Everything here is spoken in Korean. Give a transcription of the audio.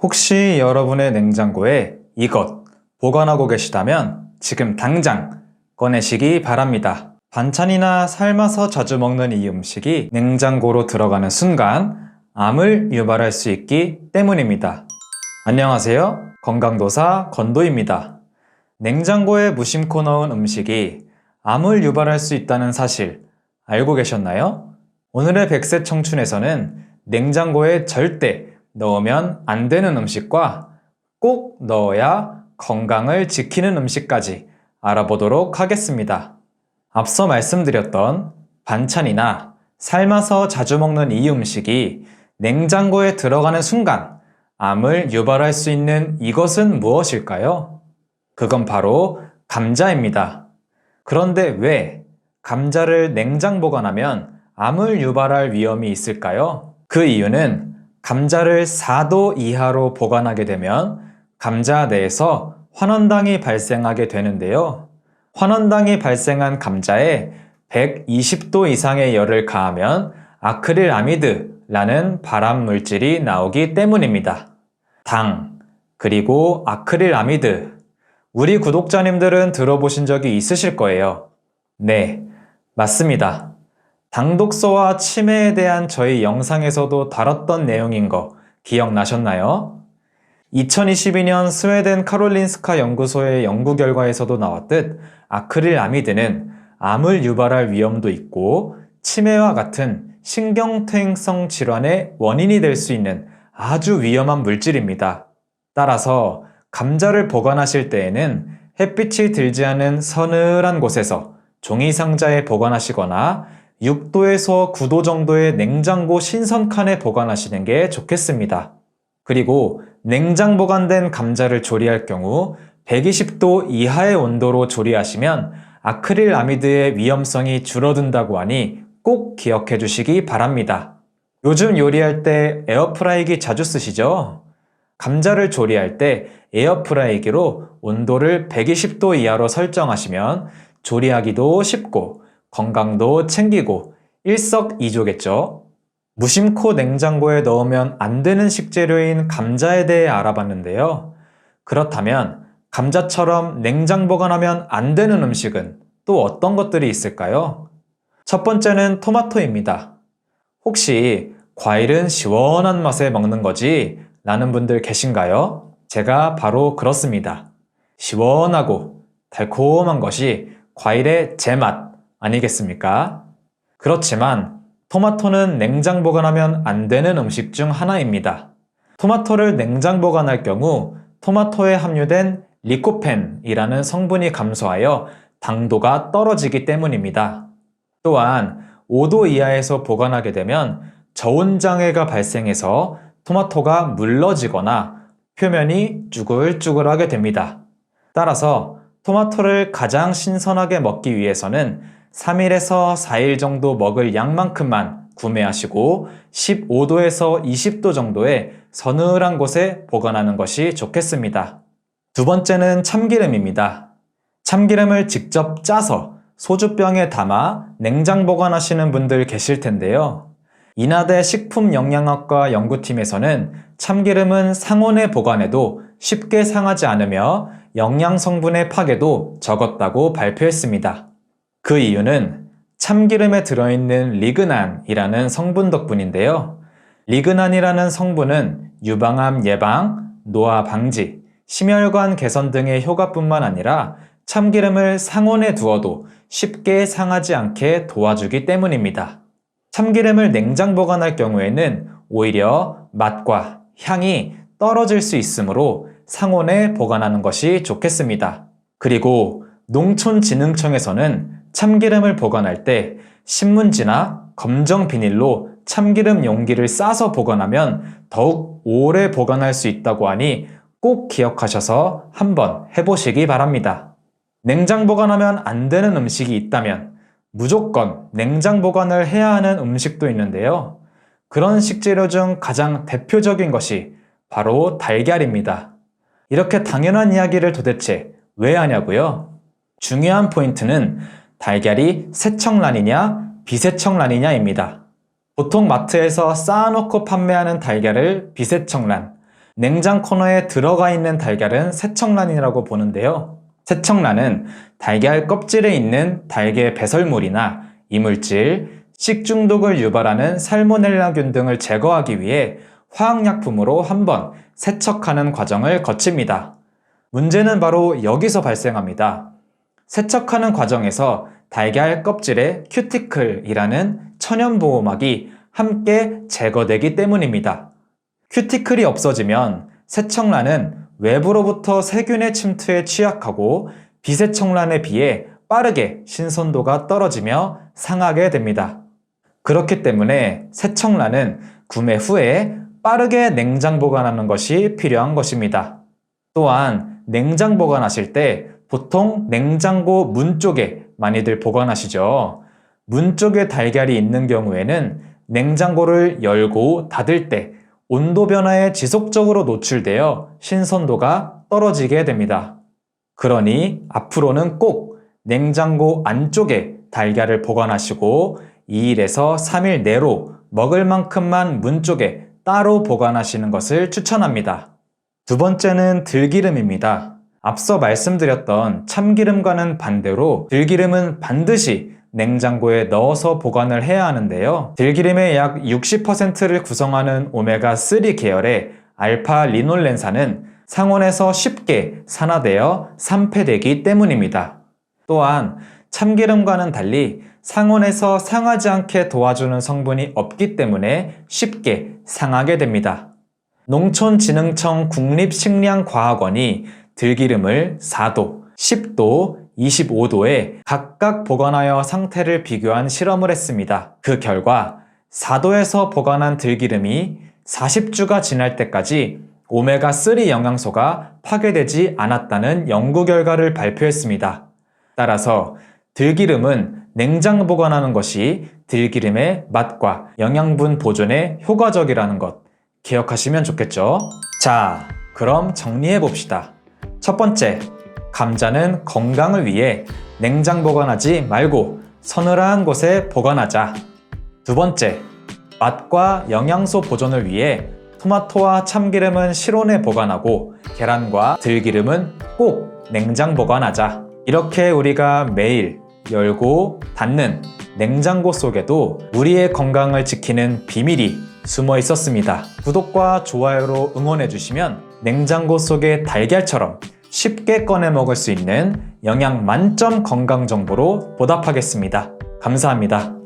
혹시 여러분의 냉장고에 이것 보관하고 계시다면 지금 당장 꺼내시기 바랍니다. 반찬이나 삶아서 자주 먹는 이 음식이 냉장고로 들어가는 순간 암을 유발할 수 있기 때문입니다. 안녕하세요. 건강도사 건도입니다. 냉장고에 무심코 넣은 음식이 암을 유발할 수 있다는 사실 알고 계셨나요? 오늘의 100세 청춘에서는 냉장고에 절대 넣으면 안 되는 음식과 꼭 넣어야 건강을 지키는 음식까지 알아보도록 하겠습니다. 앞서 말씀드렸던 반찬이나 삶아서 자주 먹는 이 음식이 냉장고에 들어가는 순간 암을 유발할 수 있는 이것은 무엇일까요? 그건 바로 감자입니다. 그런데 왜 감자를 냉장 보관하면 암을 유발할 위험이 있을까요? 그 이유는 감자를 4도 이하로 보관하게 되면 감자 내에서 환원당이 발생하게 되는데요. 환원당이 발생한 감자에 120도 이상의 열을 가하면 아크릴아미드라는 발암 물질이 나오기 때문입니다. 당, 그리고 아크릴아미드. 우리 구독자님들은 들어보신 적이 있으실 거예요. 네, 맞습니다. 당독소와 치매에 대한 저희 영상에서도 다뤘던 내용인 거 기억나셨나요? 2022년 스웨덴 카롤린스카 연구소의 연구 결과에서도 나왔듯 아크릴아미드는 암을 유발할 위험도 있고 치매와 같은 신경퇴행성 질환의 원인이 될 수 있는 아주 위험한 물질입니다. 따라서 감자를 보관하실 때에는 햇빛이 들지 않은 서늘한 곳에서 종이 상자에 보관하시거나 6도에서 9도 정도의 냉장고 신선칸에 보관하시는 게 좋겠습니다. 그리고 냉장 보관된 감자를 조리할 경우 120도 이하의 온도로 조리하시면 아크릴아미드의 위험성이 줄어든다고 하니 꼭 기억해 주시기 바랍니다. 요즘 요리할 때 에어프라이기 자주 쓰시죠? 감자를 조리할 때 에어프라이기로 온도를 120도 이하로 설정하시면 조리하기도 쉽고 건강도 챙기고 일석이조겠죠? 무심코 냉장고에 넣으면 안 되는 식재료인 감자에 대해 알아봤는데요. 그렇다면 감자처럼 냉장 보관하면 안 되는 음식은 또 어떤 것들이 있을까요? 첫 번째는 토마토입니다. 혹시 과일은 시원한 맛에 먹는 거지? 라는 분들 계신가요? 제가 바로 그렇습니다. 시원하고 달콤한 것이 과일의 제맛 아니겠습니까? 그렇지만 토마토는 냉장 보관하면 안 되는 음식 중 하나입니다. 토마토를 냉장 보관할 경우 토마토에 함유된 리코펜이라는 성분이 감소하여 당도가 떨어지기 때문입니다. 또한 5도 이하에서 보관하게 되면 저온장애가 발생해서 토마토가 물러지거나 표면이 쭈글쭈글하게 됩니다. 따라서 토마토를 가장 신선하게 먹기 위해서는 3일에서 4일 정도 먹을 양만큼만 구매하시고 15도에서 20도 정도의 서늘한 곳에 보관하는 것이 좋겠습니다. 두 번째는 참기름입니다. 참기름을 직접 짜서 소주병에 담아 냉장 보관하시는 분들 계실 텐데요. 인하대 식품영양학과 연구팀에서는 참기름은 상온에 보관해도 쉽게 상하지 않으며 영양 성분의 파괴도 적었다고 발표했습니다. 그 이유는 참기름에 들어있는 리그난이라는 성분 덕분인데요. 리그난이라는 성분은 유방암 예방, 노화 방지, 심혈관 개선 등의 효과뿐만 아니라 참기름을 상온에 두어도 쉽게 상하지 않게 도와주기 때문입니다. 참기름을 냉장 보관할 경우에는 오히려 맛과 향이 떨어질 수 있으므로 상온에 보관하는 것이 좋겠습니다. 그리고 농촌진흥청에서는 참기름을 보관할 때 신문지나 검정 비닐로 참기름 용기를 싸서 보관하면 더욱 오래 보관할 수 있다고 하니 꼭 기억하셔서 한번 해보시기 바랍니다. 냉장 보관하면 안 되는 음식이 있다면 무조건 냉장 보관을 해야 하는 음식도 있는데요. 그런 식재료 중 가장 대표적인 것이 바로 달걀입니다. 이렇게 당연한 이야기를 도대체 왜 하냐고요? 중요한 포인트는 달걀이 세척란이냐 비세척란이냐입니다. 보통 마트에서 쌓아놓고 판매하는 달걀을 비세척란, 냉장 코너에 들어가 있는 달걀은 세척란이라고 보는데요. 세척란은 달걀 껍질에 있는 달걀 배설물이나 이물질, 식중독을 유발하는 살모넬라균 등을 제거하기 위해 화학약품으로 한번 세척하는 과정을 거칩니다. 문제는 바로 여기서 발생합니다. 세척하는 과정에서 달걀 껍질에 큐티클이라는 천연보호막이 함께 제거되기 때문입니다. 큐티클이 없어지면 세척란은 외부로부터 세균의 침투에 취약하고 비세척란에 비해 빠르게 신선도가 떨어지며 상하게 됩니다. 그렇기 때문에 세척란은 구매 후에 빠르게 냉장 보관하는 것이 필요한 것입니다. 또한 냉장 보관하실 때 보통 냉장고 문 쪽에 많이들 보관하시죠. 문 쪽에 달걀이 있는 경우에는 냉장고를 열고 닫을 때 온도 변화에 지속적으로 노출되어 신선도가 떨어지게 됩니다. 그러니 앞으로는 꼭 냉장고 안쪽에 달걀을 보관하시고 2일에서 3일 내로 먹을 만큼만 문 쪽에 따로 보관하시는 것을 추천합니다. 두 번째는 들기름입니다. 앞서 말씀드렸던 참기름과는 반대로 들기름은 반드시 냉장고에 넣어서 보관을 해야 하는데요. 들기름의 약 60%를 구성하는 오메가3 계열의 알파 리놀렌산은 상온에서 쉽게 산화되어 산패되기 때문입니다. 또한 참기름과는 달리 상온에서 상하지 않게 도와주는 성분이 없기 때문에 쉽게 상하게 됩니다. 농촌진흥청 국립식량과학원이 들기름을 4도, 10도, 25도에 각각 보관하여 상태를 비교한 실험을 했습니다. 그 결과 4도에서 보관한 들기름이 40주가 지날 때까지 오메가3 영양소가 파괴되지 않았다는 연구 결과를 발표했습니다. 따라서 들기름은 냉장 보관하는 것이 들기름의 맛과 영양분 보존에 효과적이라는 것 기억하시면 좋겠죠? 자, 그럼 정리해 봅시다. 첫 번째, 감자는 건강을 위해 냉장 보관하지 말고 서늘한 곳에 보관하자. 두 번째, 맛과 영양소 보존을 위해 토마토와 참기름은 실온에 보관하고 계란과 들기름은 꼭 냉장 보관하자. 이렇게 우리가 매일 열고 닫는 냉장고 속에도 우리의 건강을 지키는 비밀이 숨어 있었습니다. 구독과 좋아요로 응원해 주시면 냉장고 속의 달걀처럼 쉽게 꺼내 먹을 수 있는 영양 만점 건강 정보로 보답하겠습니다. 감사합니다.